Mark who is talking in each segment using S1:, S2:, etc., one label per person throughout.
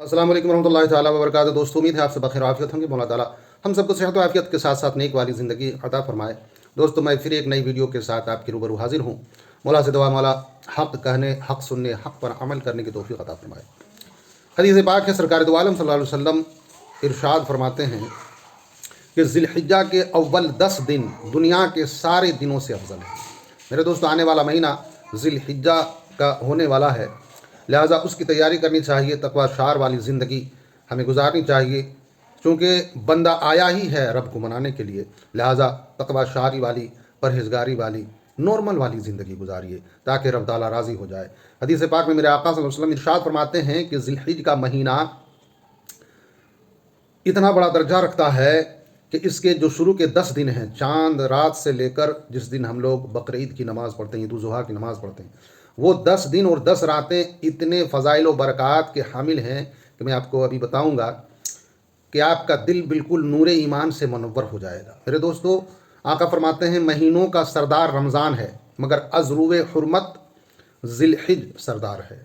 S1: अस्सलाम वालेकुम रहमतुल्लाहि ताला व बरकातहू। दोस्तों, उम्मीद है आप सब बखैर आफियत होंगे। मौला ताला हम सबको सेहत व आफियत के साथ साथ नेक वाली ज़िंदगी अता फरमाए। दोस्तों, मैं फिर एक नई वीडियो के साथ आपके रूबरू हाजिर हूँ। मौला से दुआ, मौला हक़ कहने, हक़ सुनने, हक़ पर अमल करने की तौफीक अता फरमाए। हदीस पाक है, सरकार दो आलम सल्लल्लाहु अलैहि वसल्लम इरशाद फरमाते हैं कि ज़िलहिज्जा के अव्वल 10 दिन दुनिया के सारे दिनों से अफजल है। मेरे दोस्तों, आने वाला महीना ज़िलहिज्जा का होने वाला है, लिहाजा उसकी तैयारी करनी चाहिए। तकवा शार वाली ज़िंदगी हमें गुजारनी चाहिए, क्योंकि बंदा आया ही है रब को मनाने के लिए। लिहाजा तकवा शारी वाली, परहेजगारी वाली, नॉर्मल वाली ज़िंदगी गुजारिए ताकि रब ताला राज़ी हो जाए। हदीस पाक में मेरे आका सल्लल्लाहु अलैहि वसल्लम इरशाद फरमाते हैं कि ज़िलहिज्जा का महीना इतना बड़ा दर्जा रखता है कि इसके जो शुरू के 10 दिन हैं, चांद रात से लेकर जिस दिन हम लोग बकरीद की नमाज़ पढ़ते हैं, ईद उल ज़ुहा की नमाज़ पढ़ते हैं, वो 10 दिन और 10 रातें इतने फ़ज़ाइल व बरक़ात के हामिल हैं कि मैं आपको अभी बताऊंगा कि आपका दिल बिल्कुल नूरे ईमान से मुनव्वर हो जाएगा। मेरे दोस्तों, आका फरमाते हैं महीनों का सरदार रमज़ान है, मगर अज़रूए हुर्मत ज़िलहिज्जा सरदार है।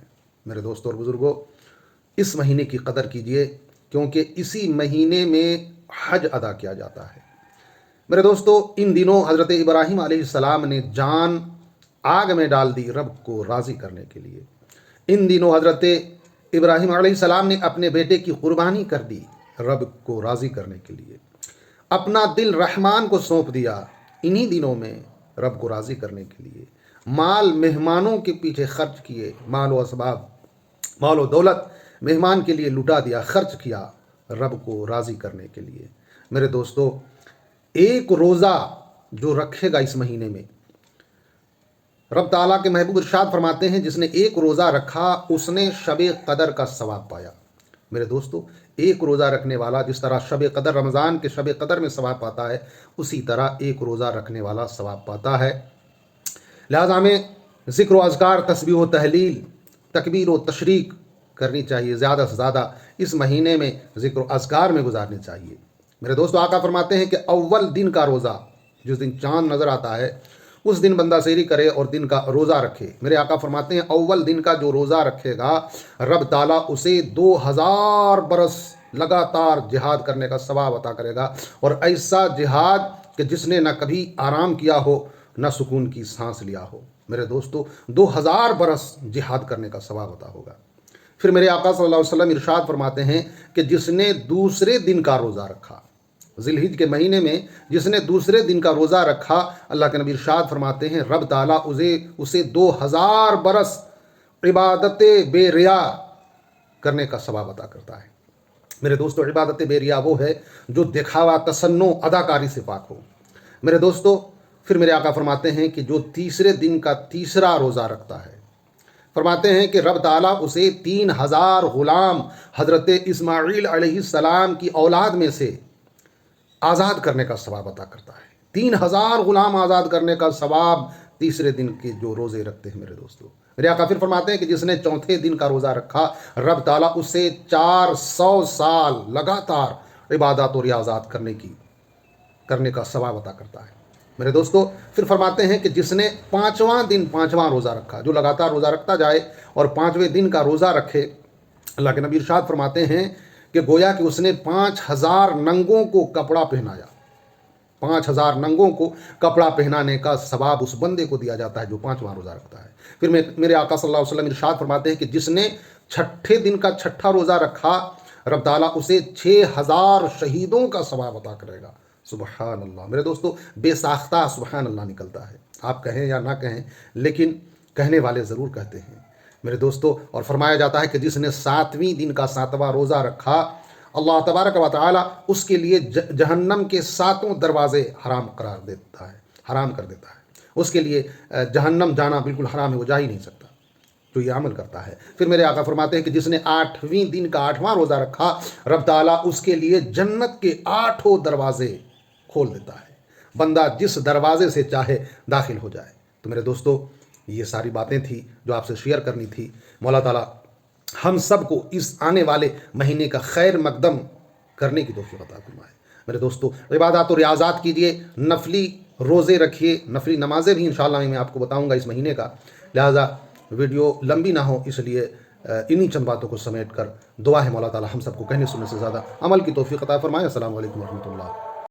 S1: मेरे दोस्तों और बुज़ुर्गों, इस महीने की कदर कीजिए, क्योंकि इसी महीने में हज अदा किया जाता है। मेरे दोस्तों, इन दिनों हज़रत इब्राहीम अलैहिस्सलाम ने जान आग में डाल दी रब को राज़ी करने के लिए। इन दिनों हज़रत इब्राहीम अलैहिस्सलाम ने अपने बेटे की कुर्बानी कर दी रब को राज़ी करने के लिए। अपना दिल रहमान को सौंप दिया इन्हीं दिनों में रब को राज़ी करने के लिए। माल मेहमानों के पीछे खर्च किए, माल व असबाब, माल व दौलत मेहमान के लिए लुटा दिया, खर्च किया रब को राज़ी करने के लिए। मेरे दोस्तों, एक रोज़ा जो रखेगा इस महीने में, रब ताला के महबूब इरशाद फरमाते हैं जिसने एक रोज़ा रखा उसने शब कदर का सवाब पाया। मेरे दोस्तों, एक रोज़ा रखने वाला जिस तरह शब कदर, रमज़ान के शब कदर में सवाब पाता है, उसी तरह एक रोज़ा रखने वाला सवाब पाता है। लिहाजा हमें ज़िक्र व अज़कार, तस्बीह व तहलील, तकबीर व तशरीक करनी चाहिए। ज़्यादा से ज़्यादा इस महीने में ज़िक्र व अज़कार में गुजारनी चाहिए। मेरे दोस्तों, आका फरमाते हैं कि अव्वल दिन का रोज़ा, जिस दिन चाँद नज़र आता है उस दिन बंदा सेहरी करे और दिन का रोज़ा रखे। मेरे आका फरमाते हैं अव्वल दिन का जो रोज़ा रखेगा, रब ताला उसे 2000 बरस लगातार जिहाद करने का सवाब अता करेगा, और ऐसा जिहाद कि जिसने न कभी आराम किया हो, न सुकून की सांस लिया हो। मेरे दोस्तों, 2000 बरस जिहाद करने का सवाब अता होगा। फिर मेरे आका सल्लल्लाहु अलैहि वसल्लम इरशाद फरमाते हैं कि जिसने दूसरे दिन का रोज़ा रखा, ज़िलहिज्जा के महीने में जिसने दूसरे दिन का रोज़ा रखा, अल्लाह के नबी इरशाद फरमाते हैं रब ताला उसे 2000 बरस इबादत बेरिया करने का सवाब अता करता है। मेरे दोस्तों, इबादत बेरिया वो है जो दिखावा, तसन्नो, अदाकारी से पाक हो। मेरे दोस्तों, फिर मेरे आका फरमाते हैं कि जो तीसरे दिन का तीसरा रोज़ा रखता है, फरमाते हैं कि रब ताला उसे 3000 गुलाम हज़रत इस्माईल अलैहिस्सलाम की औलाद में से आज़ाद करने का सवाब अता करता है। 3000 गुलाम आज़ाद करने का सवाब तीसरे दिन के जो रोज़े रखते हैं। मेरे दोस्तों, मेरे आका फिर फरमाते हैं कि जिसने चौथे दिन का रोज़ा रखा, रब ताला उसे 400 साल लगातार इबादत और रियाज़ात करने का सवाब अता करता है। मेरे दोस्तों, फिर फरमाते हैं कि जिसने 5वां दिन 5वां रोज़ा रखा, जो लगातार रोज़ा रखता जाए और 5वें दिन का रोज़ा रखे, अल्लाह के नबी इरशाद फरमाते हैं कि गोया कि उसने 5000 नंगों को कपड़ा पहनाया। 5000 नंगों को कपड़ा पहनाने का सवाब उस बंदे को दिया जाता है जो 5वां रोज़ा रखता है। फिर मेरे आका सल्लल्लाहु अलैहि वसल्लम इरशाद फरमाते हैं कि जिसने छठे दिन का छठा रोज़ा रखा, रब ताला उसे 6000 शहीदों का सवाब अता करेगा। सुबहान अल्लाह। मेरे दोस्तों, बेसाख्ता सुबहान अल्लाह निकलता है। आप कहें या ना कहें, लेकिन कहने वाले ज़रूर कहते हैं। मेरे दोस्तों, और फरमाया जाता है कि जिसने 7वें दिन का 7वां रोज़ा रखा, अल्लाह तबारक व तआला उसके लिए जहन्नम के 7 दरवाज़े हराम करार देता है, हराम कर देता है। उसके लिए जहन्नम जाना बिल्कुल हराम है, वो जा ही नहीं सकता जो ये अमल करता है। फिर मेरे आका फरमाते हैं कि जिसने 8वें दिन का 8वां रोज़ा रखा, रब ताला उसके लिए जन्नत के 8 दरवाज़े खोल देता है। बंदा जिस दरवाजे से चाहे दाखिल हो जाए। तो मेरे दोस्तों, ये सारी बातें थी जो आपसे शेयर करनी थी। मौला ताला हम सब को इस आने वाले महीने का खैर मकदम करने की तौफीक अता फरमाए। मेरे दोस्तों, इबादत और रियाज़ात कीजिए, नफली रोज़े रखिए, नफली नमाज़ें भी इंशाअल्लाह मैं आपको बताऊंगा इस महीने का। लिहाजा वीडियो लंबी ना हो, इसलिए انہی چند باتوں کو سمیٹ کر دعا ہے مولا تعالی ہم سب کو کہنے سننے سے زیادہ عمل کی توفیق عطا فرمائے۔ السلام علیکم ورحمۃ اللہ۔